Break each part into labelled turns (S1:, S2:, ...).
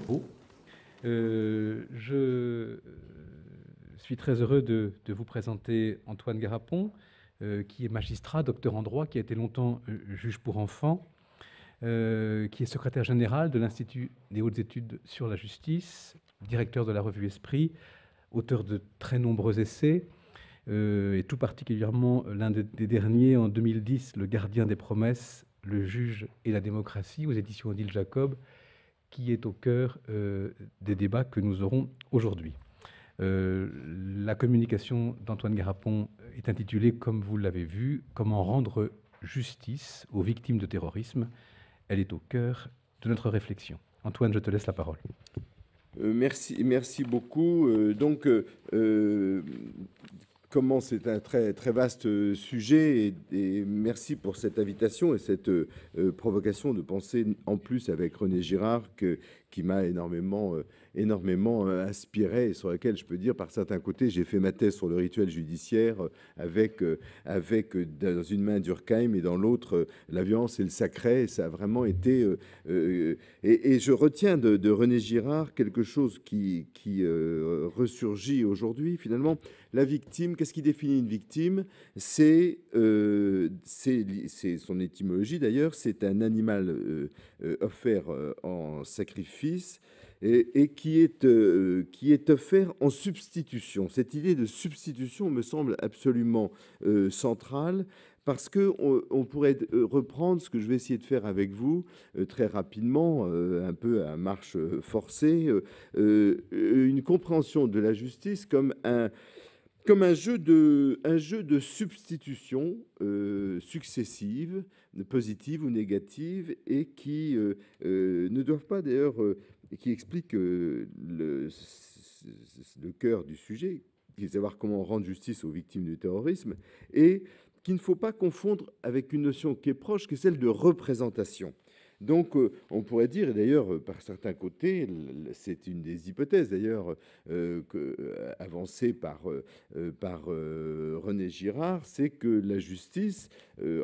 S1: propos. Je suis très heureux de vous présenter Antoine Garapon, qui est magistrat, docteur en droit, qui a été longtemps juge pour enfants, qui est secrétaire général de l'Institut des hautes études sur la justice, directeur de la revue Esprit, auteur de très nombreux essais, et tout particulièrement l'un des derniers, en 2010, Le gardien des promesses, le juge et la démocratie, aux éditions Odile Jacob, qui est au cœur des débats que nous aurons aujourd'hui. La communication d'Antoine Garapon est intitulée, comme vous l'avez vu, « Comment rendre justice aux victimes de terrorisme ». Elle est au cœur de notre réflexion. Antoine, je te laisse la parole.
S2: Merci beaucoup. Comment c'est un très vaste sujet et merci pour cette invitation et cette provocation de penser en plus avec René Girard qui m'a énormément inspiré et sur laquelle je peux dire par certains côtés j'ai fait ma thèse sur le rituel judiciaire avec dans une main Durkheim et dans l'autre la violence et le sacré, et ça a vraiment été et je retiens de René Girard quelque chose qui ressurgit aujourd'hui finalement. La victime, qu'est-ce qui définit une victime? C'est son étymologie d'ailleurs, c'est un animal offert en sacrifice et qui est offert en substitution. Cette idée de substitution me semble absolument centrale, parce qu'on pourrait reprendre ce que je vais essayer de faire avec vous très rapidement, un peu à marche forcée, une compréhension de la justice comme un jeu de substitution successives, positives ou négatives, et qui ne doivent pas d'ailleurs, qui expliquent le cœur du sujet, qui est de savoir comment rendre justice aux victimes du terrorisme, et qu'il ne faut pas confondre avec une notion qui est proche, qui est celle de représentation. Donc, on pourrait dire, et d'ailleurs, par certains côtés, c'est une des hypothèses d'ailleurs avancée par René Girard, c'est que la justice,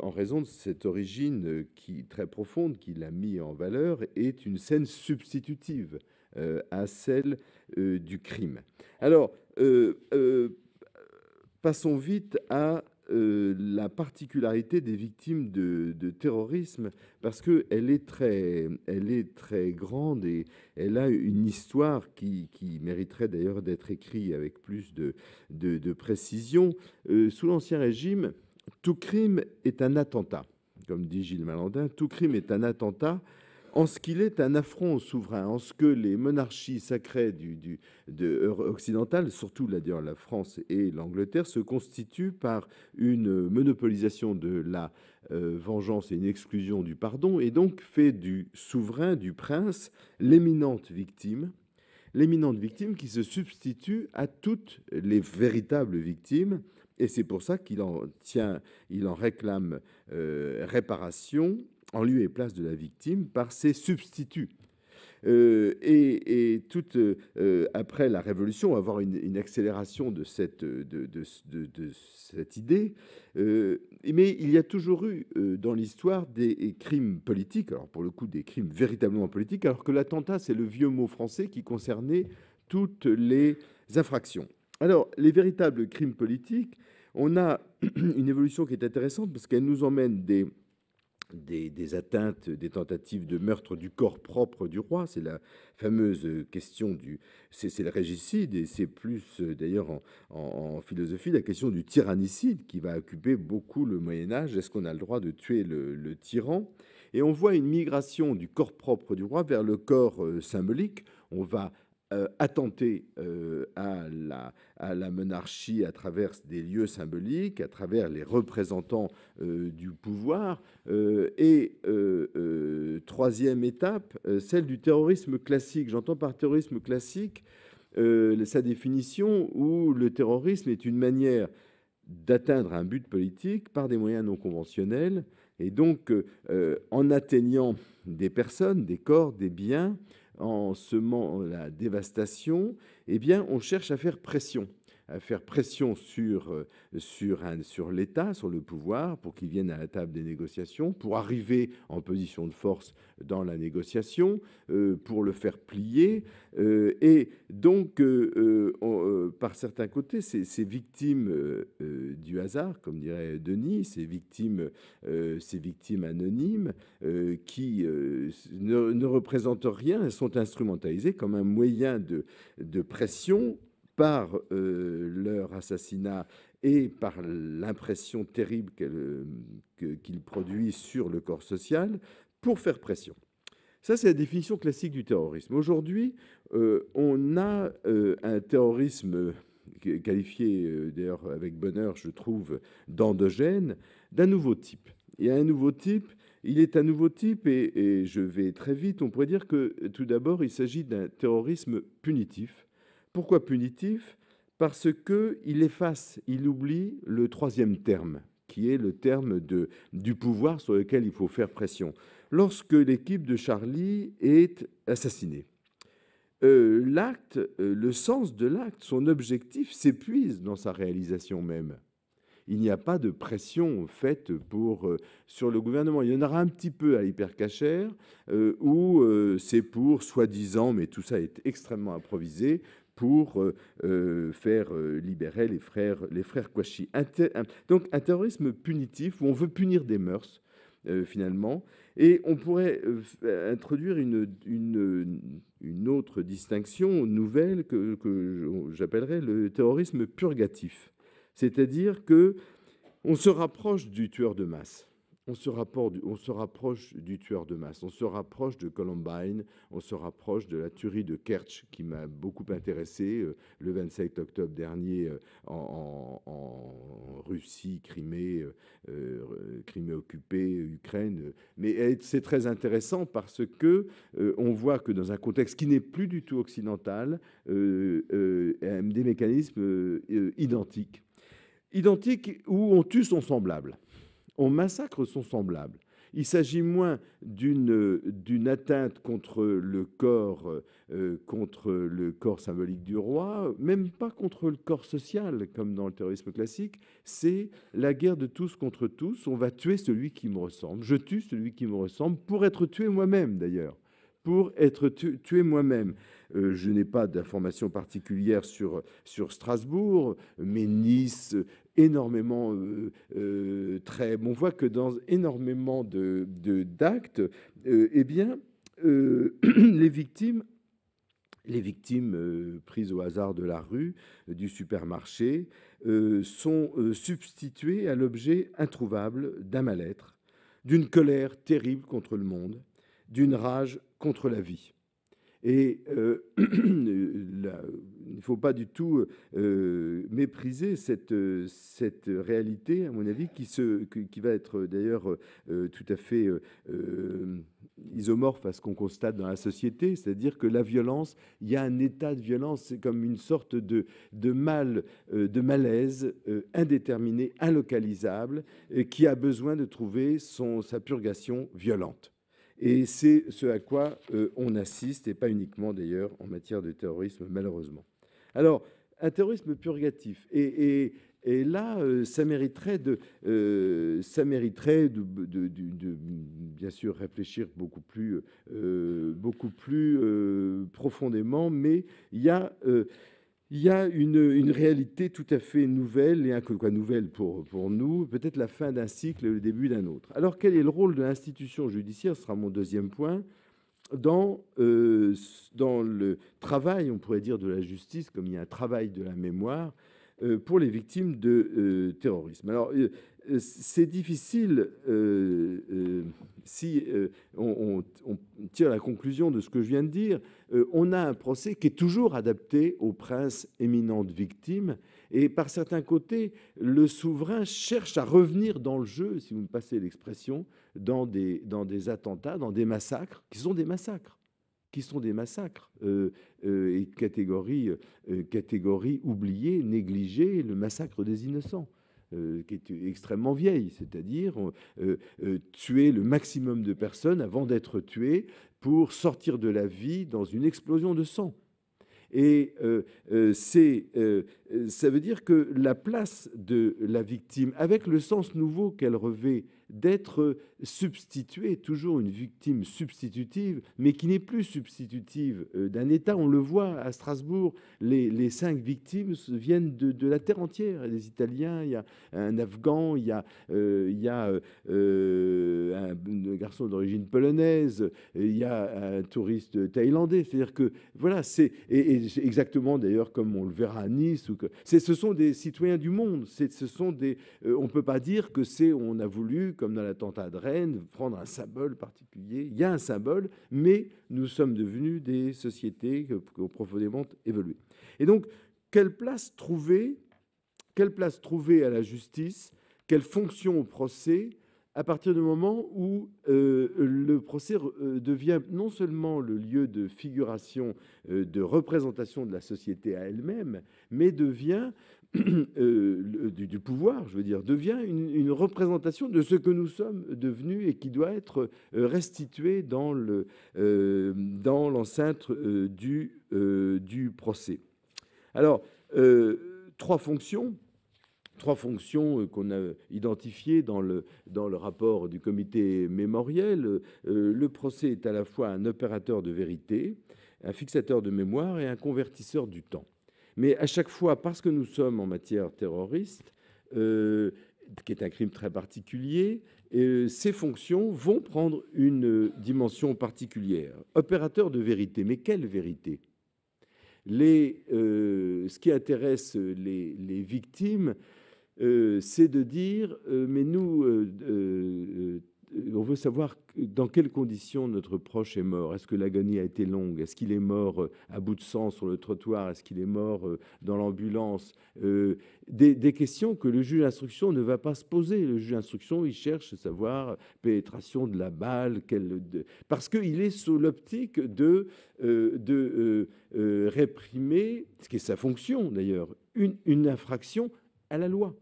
S2: en raison de cette origine très profonde qu'il a mis en valeur, est une scène substitutive à celle du crime. Alors, passons vite à la particularité des victimes de terrorisme, parce qu'elle est très grande et elle a une histoire qui mériterait d'ailleurs d'être écrite avec plus de précision. Sous l'Ancien Régime, tout crime est un attentat. Comme dit Gilles Malandin, tout crime est un attentat en ce qu'il est un affront au souverain, en ce que les monarchies sacrées occidentales, surtout d'ailleurs la France et l'Angleterre, se constituent par une monopolisation de la vengeance et une exclusion du pardon, et donc fait du souverain, du prince, l'éminente victime qui se substitue à toutes les véritables victimes. Et c'est pour ça qu'il en réclame réparation en lieu et place de la victime par ses substituts. Après la Révolution, on va avoir une accélération de cette idée. Mais il y a toujours eu dans l'histoire des crimes politiques, alors pour le coup des crimes véritablement politiques, alors que l'attentat, c'est le vieux mot français qui concernait toutes les infractions. Alors, les véritables crimes politiques, on a une évolution qui est intéressante parce qu'elle nous emmène des atteintes, des tentatives de meurtre du corps propre du roi. C'est la fameuse question c'est le régicide, et c'est plus d'ailleurs en philosophie la question du tyrannicide qui va occuper beaucoup le Moyen-Âge. Est-ce qu'on a le droit de tuer le tyran? Et on voit une migration du corps propre du roi vers le corps symbolique. On va attenter à la monarchie à travers des lieux symboliques, à travers les représentants du pouvoir. Troisième étape, celle du terrorisme classique. J'entends par terrorisme classique sa définition où le terrorisme est une manière d'atteindre un but politique par des moyens non conventionnels, et donc en atteignant des personnes, des corps, des biens, en semant la dévastation, eh bien, on cherche à faire pression. faire pression sur l'État, sur le pouvoir, pour qu'il vienne à la table des négociations, pour arriver en position de force dans la négociation, pour le faire plier. Et donc, par certains côtés, ces victimes du hasard, comme dirait Denis, ces victimes anonymes, qui ne représentent rien, elles sont instrumentalisées comme un moyen de pression par leur assassinat et par l'impression terrible qu'ils produisent sur le corps social pour faire pression. Ça, c'est la définition classique du terrorisme. Aujourd'hui, on a un terrorisme qualifié, d'ailleurs avec bonheur, je trouve, d'endogène, d'un nouveau type. Il est un nouveau type, et je vais très vite, on pourrait dire que tout d'abord, il s'agit d'un terrorisme punitif. Pourquoi punitif? Parce qu'il efface, il oublie le troisième terme, qui est le terme du pouvoir sur lequel il faut faire pression. Lorsque l'équipe de Charlie est assassinée, l'acte, le sens de l'acte, son objectif s'épuise dans sa réalisation même. Il n'y a pas de pression faite sur le gouvernement. Il y en aura un petit peu à l'hypercacher, où c'est pour, soi-disant, mais tout ça est extrêmement improvisé, pour faire libérer les frères Kouachi. Donc un terrorisme punitif où on veut punir des mœurs, finalement. Et on pourrait introduire une autre distinction nouvelle que j'appellerais le terrorisme purgatif. C'est-à-dire qu'on se rapproche du tueur de masse. On se rapproche du tueur de masse. On se rapproche de Columbine. On se rapproche de la tuerie de Kerch, qui m'a beaucoup intéressé le 27 octobre dernier en Russie, Crimée occupée, Ukraine. Mais c'est très intéressant parce que on voit que dans un contexte qui n'est plus du tout occidental, des mécanismes identiques où on tue son semblable. On massacre son semblable. Il s'agit moins d'une atteinte contre le corps symbolique du roi, même pas contre le corps social, comme dans le terrorisme classique. C'est la guerre de tous contre tous. On va tuer celui qui me ressemble. Je tue celui qui me ressemble pour être tué moi-même, d'ailleurs. Pour être tué moi-même. Je n'ai pas d'informations particulières sur Strasbourg, mais Nice, énormément on voit que dans énormément d'actes, eh bien, les victimes prises au hasard de la rue, du supermarché, sont substituées à l'objet introuvable d'un mal-être, d'une colère terrible contre le monde, d'une rage contre la vie. Et il ne faut pas du tout mépriser cette réalité, à mon avis, qui va être d'ailleurs tout à fait isomorphe à ce qu'on constate dans la société, c'est-à-dire que la violence, il y a un état de violence, c'est comme une sorte de malaise indéterminé, inlocalisable, qui a besoin de trouver sa purgation violente. Et c'est ce à quoi on assiste, et pas uniquement d'ailleurs en matière de terrorisme, malheureusement. Alors, un terrorisme purgatif. Et là, ça mériterait de bien sûr réfléchir beaucoup plus profondément, mais il y a une réalité tout à fait nouvelle, et nouvelle pour nous, peut-être la fin d'un cycle et le début d'un autre. Alors, quel est le rôle de l'institution judiciaire? Ce sera mon deuxième point. Dans le travail, on pourrait dire, de la justice, comme il y a un travail de la mémoire, pour les victimes de terrorisme. Alors, c'est difficile si on tire la conclusion de ce que je viens de dire. On a un procès qui est toujours adapté au prince éminent de victime, et par certains côtés, le souverain cherche à revenir dans le jeu, si vous me passez l'expression, dans des attentats, dans des massacres, qui sont des massacres. Et catégorie oubliée, négligée, le massacre des innocents, qui est extrêmement vieille, c'est-à-dire tuer le maximum de personnes avant d'être tué pour sortir de la vie dans une explosion de sang. Et ça veut dire que la place de la victime, avec le sens nouveau qu'elle revêt d'être substituée, toujours une victime substitutive, mais qui n'est plus substitutive d'un État. On le voit à Strasbourg, les 5 victimes viennent de la terre entière. Il y a des Italiens, il y a un Afghan, il y a un garçon d'origine polonaise, il y a un touriste thaïlandais. C'est-à-dire que, voilà, c'est exactement d'ailleurs comme on le verra à Nice. Ce sont des citoyens du monde. On ne peut pas dire que on a voulu, comme dans l'attentat de Rennes, prendre un symbole particulier. Il y a un symbole, mais nous sommes devenus des sociétés qui ont profondément évolué. Et donc, quelle place trouver à la justice, quelle fonction au procès, à partir du moment où le procès devient non seulement le lieu de figuration, de représentation de la société à elle-même, mais devient du pouvoir, je veux dire, devient une représentation de ce que nous sommes devenus et qui doit être restitué dans l'enceinte du procès. Alors, trois fonctions qu'on a identifiées dans le rapport du comité mémoriel. Le procès est à la fois un opérateur de vérité, un fixateur de mémoire et un convertisseur du temps. Mais à chaque fois, parce que nous sommes en matière terroriste, qui est un crime très particulier, ces fonctions vont prendre une dimension particulière. Opérateur de vérité, mais quelle vérité ? Ce qui intéresse les victimes, c'est de dire, mais nous, on veut savoir dans quelles conditions notre proche est mort. Est-ce que l'agonie a été longue? Est-ce qu'il est mort à bout de sang sur le trottoir? Est-ce qu'il est mort dans l'ambulance? Des questions que le juge d'instruction ne va pas se poser. Le juge d'instruction, il cherche à savoir pénétration de la balle, parce qu'il est sous l'optique de réprimer, ce qui est sa fonction d'ailleurs, une infraction à la loi.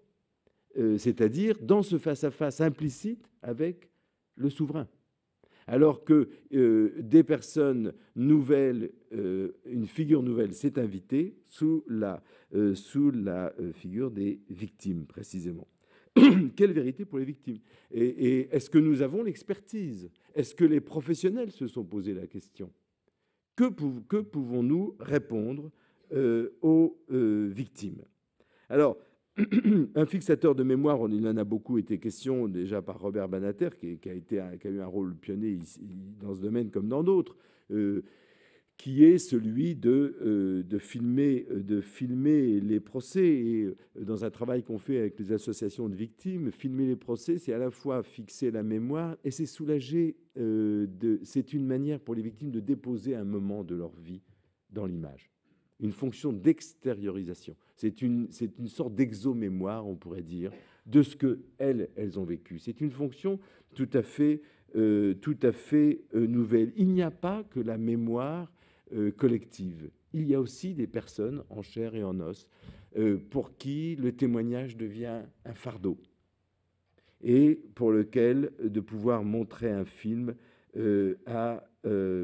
S2: C'est-à-dire dans ce face-à-face implicite avec le souverain. Alors que des personnes nouvelles, une figure nouvelle s'est invitée sous la figure des victimes, précisément. Quelle vérité pour les victimes? Et est-ce que nous avons l'expertise? Est-ce que les professionnels se sont posé la question? Que pouvons-nous répondre aux victimes? Alors, un fixateur de mémoire, il en a beaucoup été question déjà par Robert Banater, qui a eu un rôle pionnier ici, dans ce domaine comme dans d'autres, qui est celui de filmer les procès. Et dans un travail qu'on fait avec les associations de victimes, filmer les procès, c'est à la fois fixer la mémoire et c'est soulager. C'est une manière pour les victimes de déposer un moment de leur vie dans l'image. Une fonction d'extériorisation. C'est une sorte d'exomémoire, on pourrait dire, de ce qu'elles ont vécu. C'est une fonction tout à fait nouvelle. Il n'y a pas que la mémoire collective. Il y a aussi des personnes en chair et en os pour qui le témoignage devient un fardeau et pour lequel de pouvoir montrer un film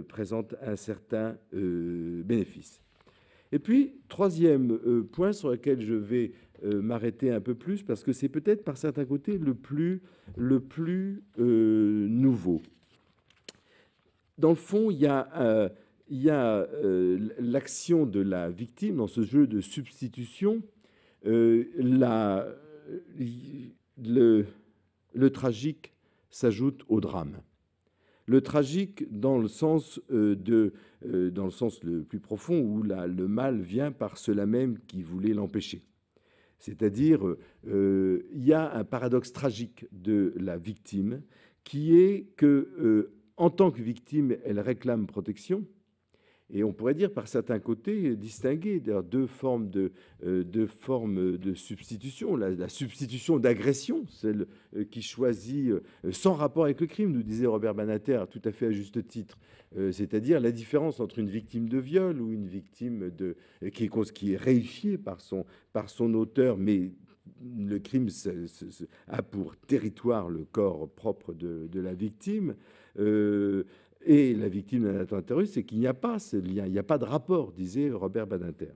S2: présente un certain bénéfice. Et puis, troisième point sur lequel je vais m'arrêter un peu plus, parce que c'est peut-être par certains côtés le plus nouveau. Dans le fond, il y a l'action de la victime dans ce jeu de substitution. Le tragique s'ajoute au drame. Le tragique dans le sens le plus profond où le mal vient par ceux-là même qui voulaient l'empêcher. C'est-à-dire, il y a un paradoxe tragique de la victime qui est que, en tant que victime, elle réclame protection. Et on pourrait dire par certains côtés distinguer deux formes de substitution. La substitution d'agression, celle qui choisit sans rapport avec le crime, nous disait Robert Banater tout à fait à juste titre, c'est-à-dire la différence entre une victime de viol ou une victime qui est réifiée par son auteur, mais le crime a pour territoire le corps propre de la victime. et la victime d'un attentat terroriste, c'est qu'il n'y a pas ce lien, il n'y a pas de rapport, disait Robert Badinter.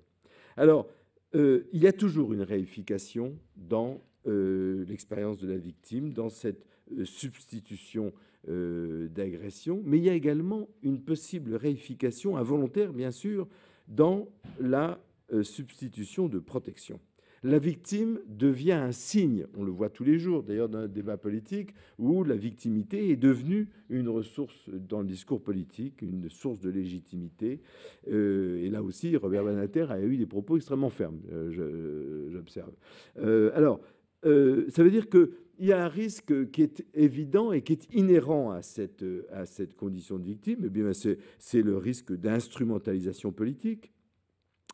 S2: Alors, il y a toujours une réification dans l'expérience de la victime, dans cette substitution d'agression, mais il y a également une possible réification involontaire, bien sûr, dans la substitution de protection. La victime devient un signe, on le voit tous les jours d'ailleurs dans le débat politique, où la victimité est devenue une ressource dans le discours politique, une source de légitimité. Et là aussi, Robert Badinter a eu des propos extrêmement fermes, j'observe. Ça veut dire qu'il y a un risque qui est évident et qui est inhérent à cette condition de victime. Eh bien, c'est le risque d'instrumentalisation politique.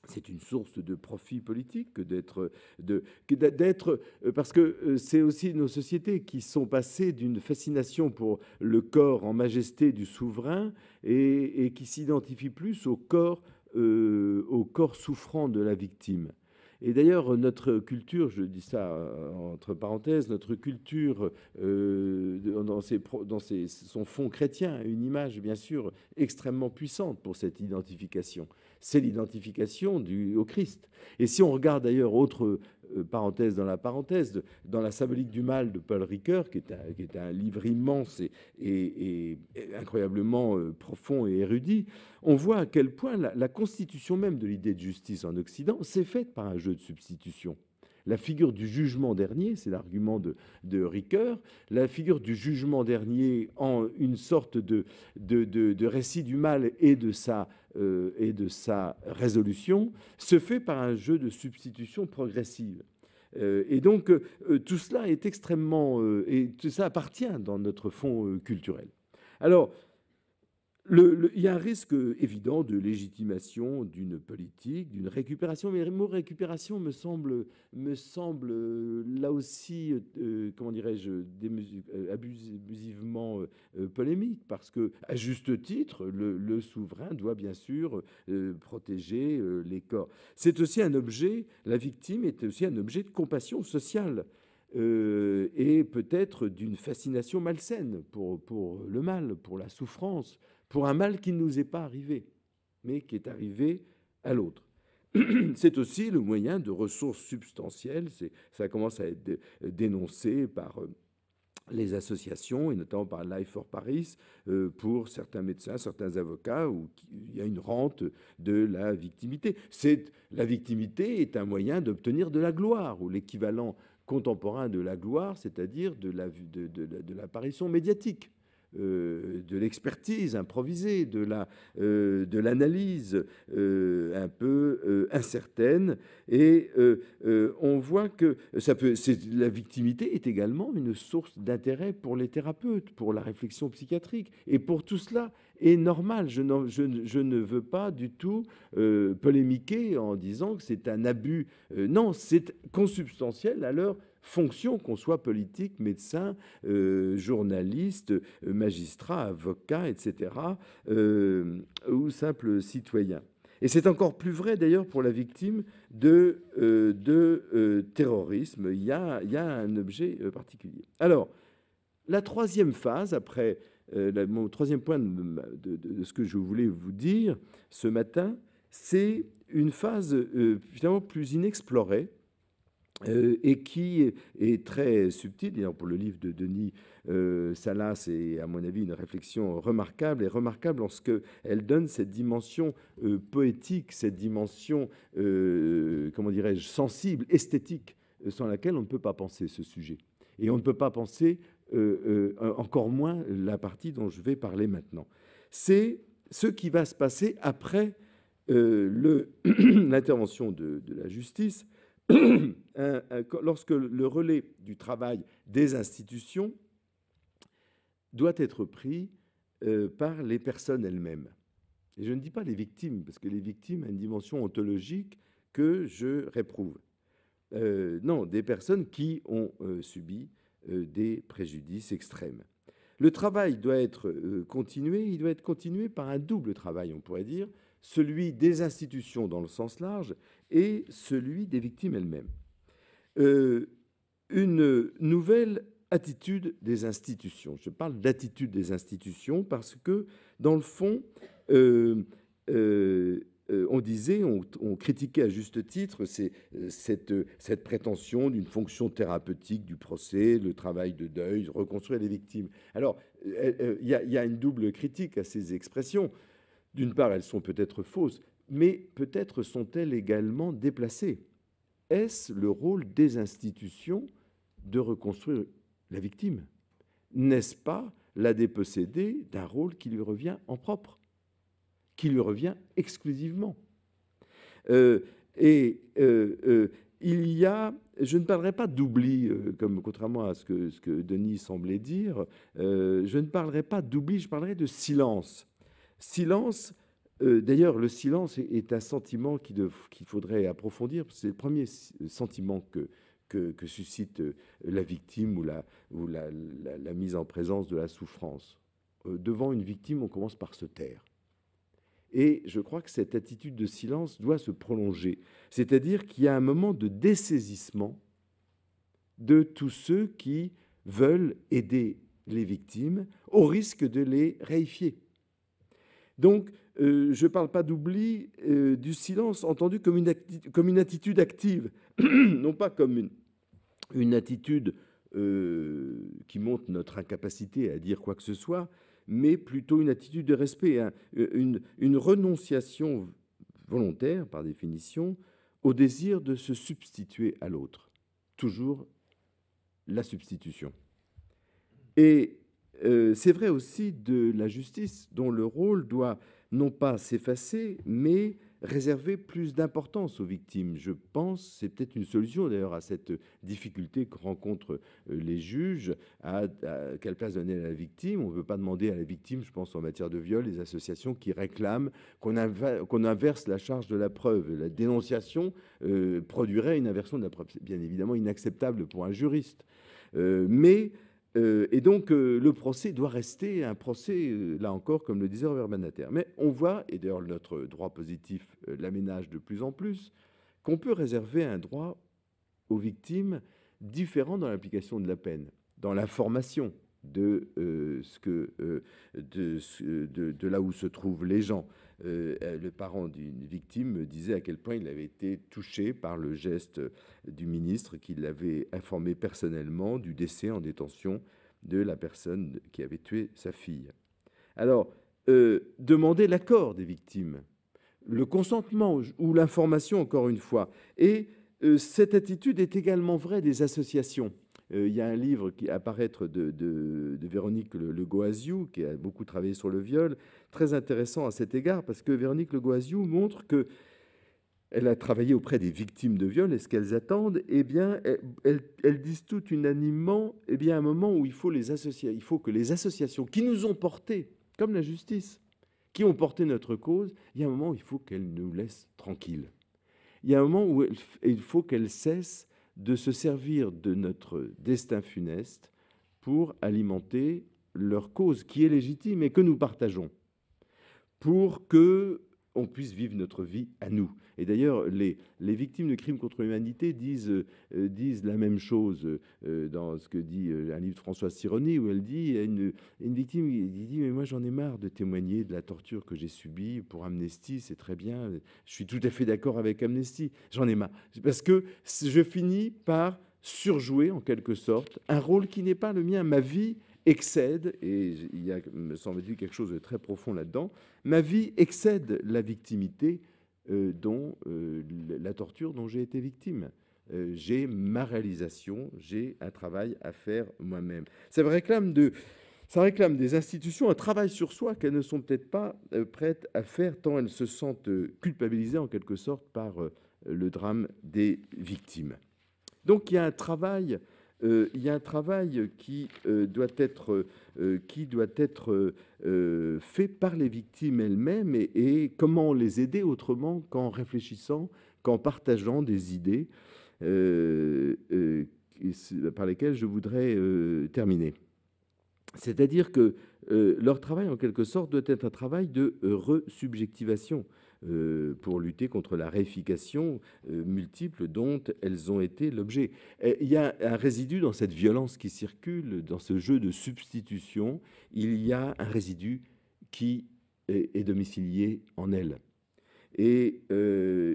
S2: C'est une source de profit politique que d'être, parce que c'est aussi nos sociétés qui sont passées d'une fascination pour le corps en majesté du souverain et qui s'identifient plus au corps souffrant de la victime. Et d'ailleurs, notre culture, je dis ça entre parenthèses, notre culture, dans son fond chrétien, a une image, bien sûr, extrêmement puissante pour cette identification. C'est l'identification au Christ. Et si on regarde d'ailleurs, autre parenthèse dans la parenthèse, dans la symbolique du mal de Paul Ricoeur, qui est un livre immense et incroyablement profond et érudit, on voit à quel point la constitution même de l'idée de justice en Occident s'est faite par un jeu de substitution. La figure du jugement dernier, c'est l'argument de Ricoeur, la figure du jugement dernier en une sorte de récit du mal et de sa résolution, se fait par un jeu de substitution progressive. Et donc, tout cela est extrêmement... et tout ça appartient dans notre fond culturel. Alors, il y a un risque évident de légitimation d'une politique, d'une récupération, mais le mot récupération me semble là aussi, comment dirais-je, abusivement polémique, parce que, à juste titre, le souverain doit bien sûr protéger les corps. C'est aussi un objet, la victime est aussi un objet de compassion sociale. Et peut-être d'une fascination malsaine pour le mal, pour la souffrance, pour un mal qui ne nous est pas arrivé, mais qui est arrivé à l'autre. C'est aussi le moyen de ressources substantielles. Ça commence à être dénoncé par les associations, et notamment par Life for Paris, pour certains médecins, certains avocats, où il y a une rente de la victimité. La victimité est un moyen d'obtenir de la gloire, ou l'équivalent contemporain de la gloire, c'est-à-dire de l'apparition médiatique. De l'expertise improvisée, de l'analyse un peu incertaine. Et on voit que la victimité est également une source d'intérêt pour les thérapeutes, pour la réflexion psychiatrique. Et pour tout cela est normal. Je ne veux pas du tout polémiquer en disant que c'est un abus. Non, c'est consubstantiel à leur fonction, qu'on soit politique, médecin, journaliste, magistrat, avocat, etc., ou simple citoyen. Et c'est encore plus vrai d'ailleurs pour la victime de terrorisme. Il y a un objet particulier. Alors, la troisième phase, après mon troisième point de ce que je voulais vous dire ce matin, c'est une phase finalement plus inexplorée, et qui est très subtile. D'ailleurs, pour le livre de Denis Salas, c'est à mon avis une réflexion remarquable, et remarquable en ce qu'elle donne cette dimension poétique, cette dimension, comment dirais-je, sensible, esthétique, sans laquelle on ne peut pas penser ce sujet. Et on ne peut pas penser encore moins la partie dont je vais parler maintenant. C'est ce qui va se passer après l'intervention de la justice, lorsque le relais du travail des institutions doit être pris par les personnes elles-mêmes. Et je ne dis pas les victimes, parce que les victimes ont une dimension ontologique que je réprouve. Non, des personnes qui ont subi des préjudices extrêmes. Le travail doit être continué, il doit être continué par un double travail, on pourrait dire, celui des institutions dans le sens large et celui des victimes elles-mêmes. Une nouvelle attitude des institutions. Je parle d'attitude des institutions parce que, dans le fond, on disait, on critiquait à juste titre cette prétention d'une fonction thérapeutique du procès, le travail de deuil, reconstruire les victimes. Alors, il y a une double critique à ces expressions. D'une part, elles sont peut-être fausses, mais peut-être sont-elles également déplacées. Est-ce le rôle des institutions de reconstruire la victime? N'est-ce pas la déposséder d'un rôle qui lui revient en propre, qui lui revient exclusivement? Il y a, je ne parlerai pas d'oubli, comme contrairement à ce que Denis semblait dire, je ne parlerai pas d'oubli, je parlerai de silence. Silence, d'ailleurs, le silence est un sentiment qu'il faudrait approfondir. C'est le premier sentiment que suscite la victime ou la mise en présence de la souffrance. Devant une victime, on commence par se taire. Et je crois que cette attitude de silence doit se prolonger. C'est-à-dire qu'il y a un moment de dessaisissement de tous ceux qui veulent aider les victimes au risque de les réifier. Donc, je ne parle pas d'oubli, du silence entendu comme une attitude active, non pas comme une attitude qui montre notre incapacité à dire quoi que ce soit, mais plutôt une attitude de respect, hein, une renonciation volontaire, par définition, au désir de se substituer à l'autre. Toujours la substitution. Et c'est vrai aussi de la justice, dont le rôle doit non pas s'effacer, mais réserver plus d'importance aux victimes. Je pense, c'est peut-être une solution d'ailleurs à cette difficulté que rencontrent les juges, à quelle place donner à la victime. On ne veut pas demander à la victime, je pense en matière de viol, les associations qui réclament qu'on inverse la charge de la preuve. La dénonciation produirait une inversion de la preuve. C'est bien évidemment inacceptable pour un juriste. Et donc, le procès doit rester un procès, là encore, comme le disait Robert Badinter. Mais on voit, et d'ailleurs notre droit positif l'aménage de plus en plus, qu'on peut réserver un droit aux victimes différent dans l'application de la peine, dans l'information de là où se trouvent les gens. Le parent d'une victime me disait à quel point il avait été touché par le geste du ministre qui l'avait informé personnellement du décès en détention de la personne qui avait tué sa fille. Alors, demander l'accord des victimes, le consentement ou l'information, encore une fois. Et cette attitude est également vraie des associations. Il y a un livre qui apparaît de Véronique Legoaziou, qui a beaucoup travaillé sur le viol, très intéressant à cet égard, parce que Véronique Legoaziou montre que elle a travaillé auprès des victimes de viol, et ce qu'elles attendent, eh bien, elles disent toutes unanimement, eh bien, à un moment où il faut que les associations qui nous ont portés, comme la justice, qui ont porté notre cause, il y a un moment où il faut qu'elles nous laissent tranquilles. Il y a un moment où il faut qu'elles cessent de se servir de notre destin funeste pour alimenter leur cause, qui est légitime et que nous partageons, pour que on puisse vivre notre vie à nous. Et d'ailleurs, les victimes de crimes contre l'humanité disent la même chose dans ce que dit un livre de Françoise Sironi, où elle dit, une victime dit « Mais moi, j'en ai marre de témoigner de la torture que j'ai subie pour Amnesty, c'est très bien, je suis tout à fait d'accord avec Amnesty, j'en ai marre. » Parce que je finis par surjouer, en quelque sorte, un rôle qui n'est pas le mien. Ma vie excède, et il y a, me semble-t-il, quelque chose de très profond là-dedans, ma vie excède la victimité la torture dont j'ai été victime. J'ai ma réalisation, j'ai un travail à faire moi-même. Ça réclame des institutions un travail sur soi qu'elles ne sont peut-être pas prêtes à faire, tant elles se sentent culpabilisées en quelque sorte par le drame des victimes. Donc il y a un travail qui doit être fait par les victimes elles-mêmes, et comment les aider autrement qu'en réfléchissant, qu'en partageant des idées par lesquelles je voudrais terminer. C'est-à-dire que leur travail, en quelque sorte, doit être un travail de resubjectivation pour lutter contre la réification multiple dont elles ont été l'objet. Il y a un résidu dans cette violence qui circule, dans ce jeu de substitution, il y a un résidu qui est domicilié en elles et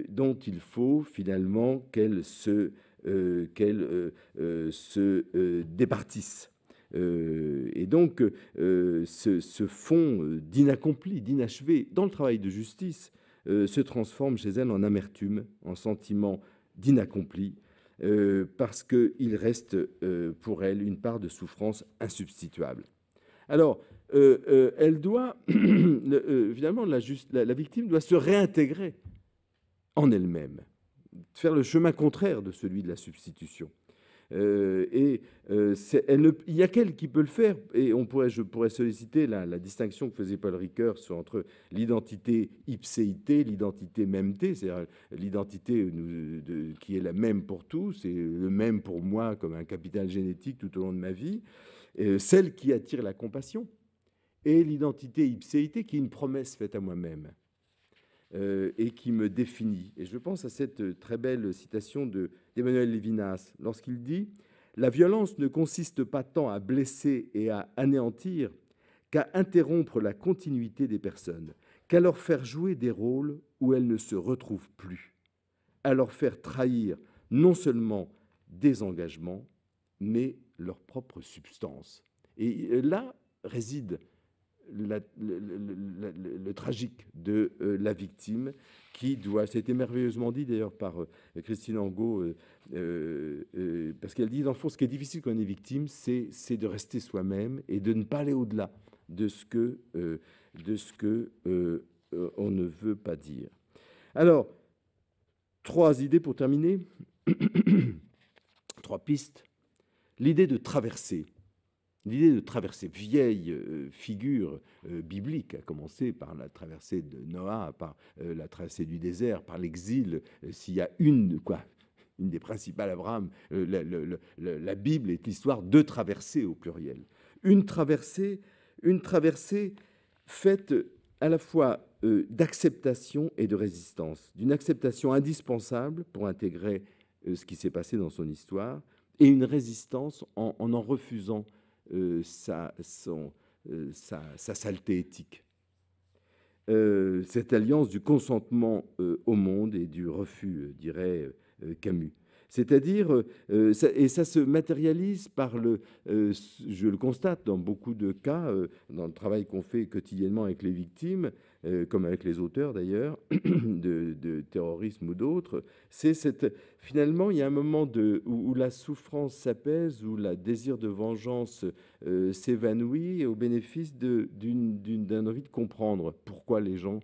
S2: dont il faut finalement qu'elles se départissent. Et donc, ce fond d'inaccompli, d'inachevé dans le travail de justice se transforme chez elle en amertume, en sentiment d'inaccompli, parce qu'il reste pour elle une part de souffrance insubstituable. Alors, elle doit, finalement, la victime doit se réintégrer en elle-même, faire le chemin contraire de celui de la substitution. Il n'y a qu'elle qui peut le faire, et je pourrais solliciter la distinction que faisait Paul Ricoeur entre l'identité ipséité, l'identité mêmeté, c'est-à-dire l'identité qui est la même pour tous, et le même pour moi comme un capital génétique tout au long de ma vie, celle qui attire la compassion, et l'identité ipséité qui est une promesse faite à moi-même. Et qui me définit. Et je pense à cette très belle citation d'Emmanuel Lévinas, lorsqu'il dit « La violence ne consiste pas tant à blesser et à anéantir qu'à interrompre la continuité des personnes, qu'à leur faire jouer des rôles où elles ne se retrouvent plus, à leur faire trahir non seulement des engagements, mais leur propre substance. » Et là réside le tragique de la victime qui doit, c'était merveilleusement dit d'ailleurs par Christine Angot, parce qu'elle dit, dans le fond, ce qui est difficile quand on est victime, c'est de rester soi-même et de ne pas aller au-delà de ce que on ne veut pas dire. Alors, 3 idées pour terminer, 3 pistes. L'idée de traverser. L'idée de traverser, vieille figure biblique, à commencer par la traversée de Noah, par la traversée du désert, par l'exil. S'il y a une des principales, Abraham, la Bible est l'histoire de traversées au pluriel. Une traversée faite à la fois d'acceptation et de résistance, d'une acceptation indispensable pour intégrer ce qui s'est passé dans son histoire, et une résistance en refusant sa saleté éthique. Cette alliance du consentement au monde et du refus, dirait Camus. C'est-à-dire, et ça se matérialise par je le constate dans beaucoup de cas, dans le travail qu'on fait quotidiennement avec les victimes, comme avec les auteurs d'ailleurs, de terrorisme ou d'autres, finalement, il y a un moment où la souffrance s'apaise, où le désir de vengeance s'évanouit au bénéfice d'une envie de comprendre pourquoi les gens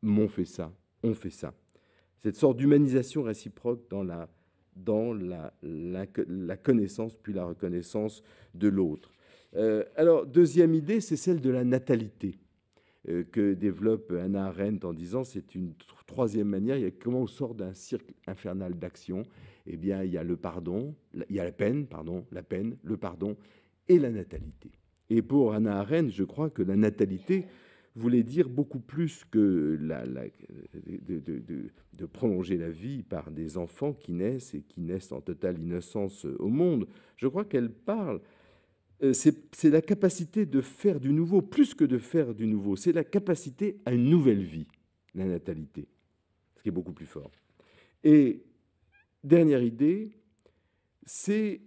S2: m'ont fait ça, ont fait ça. Cette sorte d'humanisation réciproque dans la connaissance puis la reconnaissance de l'autre. Alors, deuxième idée, c'est celle de la natalité que développe Hannah Arendt en disant c'est une troisième manière, il y a comment on sort d'un cercle infernal d'action. Eh bien, il y a le pardon, il y a la peine, le pardon et la natalité. Et pour Hannah Arendt, je crois que la natalité voulait dire beaucoup plus que de prolonger la vie par des enfants qui naissent et qui naissent en totale innocence au monde. Je crois qu'elle parle, c'est la capacité de faire du nouveau, plus que de faire du nouveau, c'est la capacité à une nouvelle vie, la natalité, ce qui est beaucoup plus fort. Et dernière idée, c'est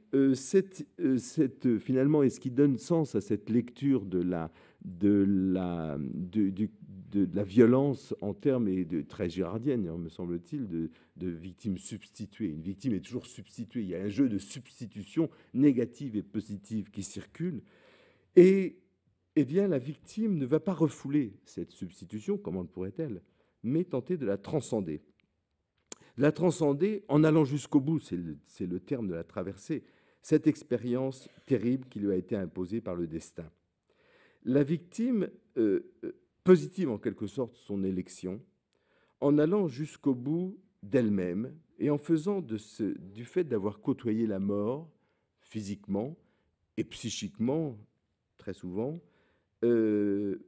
S2: finalement, et ce qui donne sens à cette lecture de la violence en termes, et très girardienne, me semble-t-il, de victime substituée. Une victime est toujours substituée. Il y a un jeu de substitution négative et positive qui circule. Et eh bien, la victime ne va pas refouler cette substitution, comment le pourrait-elle, mais tenter de la transcender. La transcender en allant jusqu'au bout, c'est le terme de la traversée, cette expérience terrible qui lui a été imposée par le destin. La victime positive en quelque sorte son élection, en allant jusqu'au bout d'elle-même et en faisant du fait d'avoir côtoyé la mort physiquement et psychiquement, très souvent, une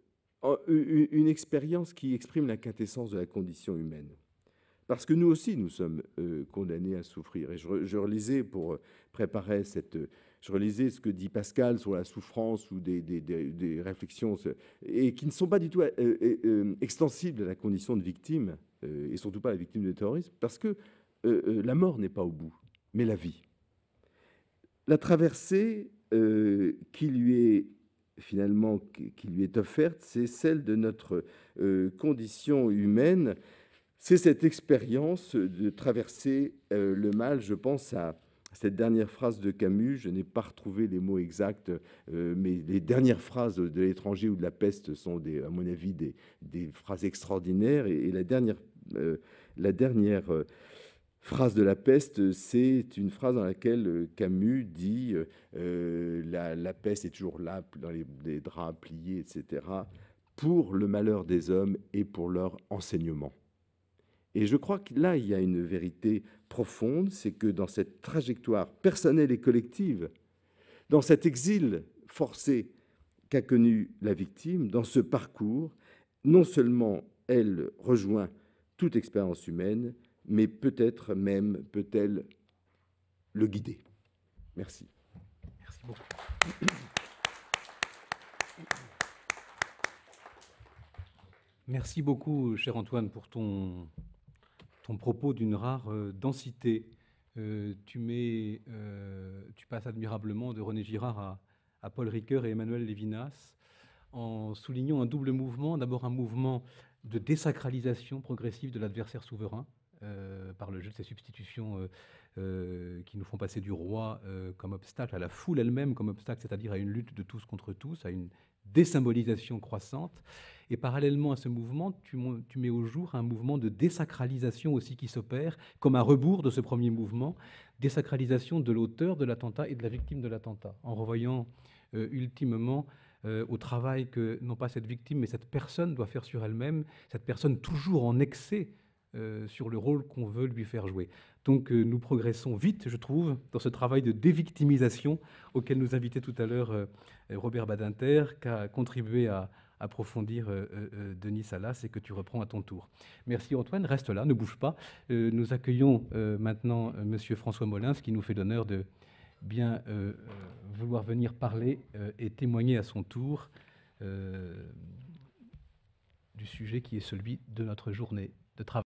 S2: expérience qui exprime la quintessence de la condition humaine. Parce que nous aussi, nous sommes condamnés à souffrir. Et je relisais, pour préparer je relisais ce que dit Pascal sur la souffrance ou des réflexions, et qui ne sont pas du tout extensibles à la condition de victime, et surtout pas à la victime du terrorisme, parce que la mort n'est pas au bout, mais la vie. La traversée qui lui est finalement qui lui est offerte, c'est celle de notre condition humaine. C'est cette expérience de traverser le mal. Je pense à cette dernière phrase de Camus. Je n'ai pas retrouvé les mots exacts, mais les dernières phrases de L'étranger ou de la peste sont, à mon avis, des phrases extraordinaires. Et la dernière phrase de La peste, c'est une phrase dans laquelle Camus dit la peste est toujours là, dans les draps pliés, etc., pour le malheur des hommes et pour leur enseignement. Et je crois que là, il y a une vérité profonde, c'est que dans cette trajectoire personnelle et collective, dans cet exil forcé qu'a connu la victime, dans ce parcours, non seulement elle rejoint toute expérience humaine, mais peut-être même peut-elle le guider. Merci.
S1: Merci beaucoup. Merci beaucoup, cher Antoine, pour ton propos d'une rare densité. Tu passes admirablement de René Girard à Paul Ricoeur et Emmanuel Lévinas, en soulignant un double mouvement. D'abord un mouvement de désacralisation progressive de l'adversaire souverain, par le jeu de ces substitutions qui nous font passer du roi comme obstacle à la foule elle-même comme obstacle, c'est-à-dire à une lutte de tous contre tous, à une désymbolisation croissante. Et parallèlement à ce mouvement, tu mets au jour un mouvement de désacralisation aussi qui s'opère, comme un rebours de ce premier mouvement, désacralisation de l'auteur de l'attentat et de la victime de l'attentat, en revoyant ultimement au travail que, non pas cette victime, mais cette personne doit faire sur elle-même, cette personne toujours en excès sur le rôle qu'on veut lui faire jouer. Donc nous progressons vite, je trouve, dans ce travail de dévictimisation auquel nous invitait tout à l'heure Robert Badinter, qu'a contribué à approfondir Denis Salas, et que tu reprends à ton tour. Merci Antoine, reste là, ne bouge pas. Nous accueillons maintenant Monsieur François Molins, qui nous fait l'honneur de bien vouloir venir parler et témoigner à son tour du sujet qui est celui de notre journée.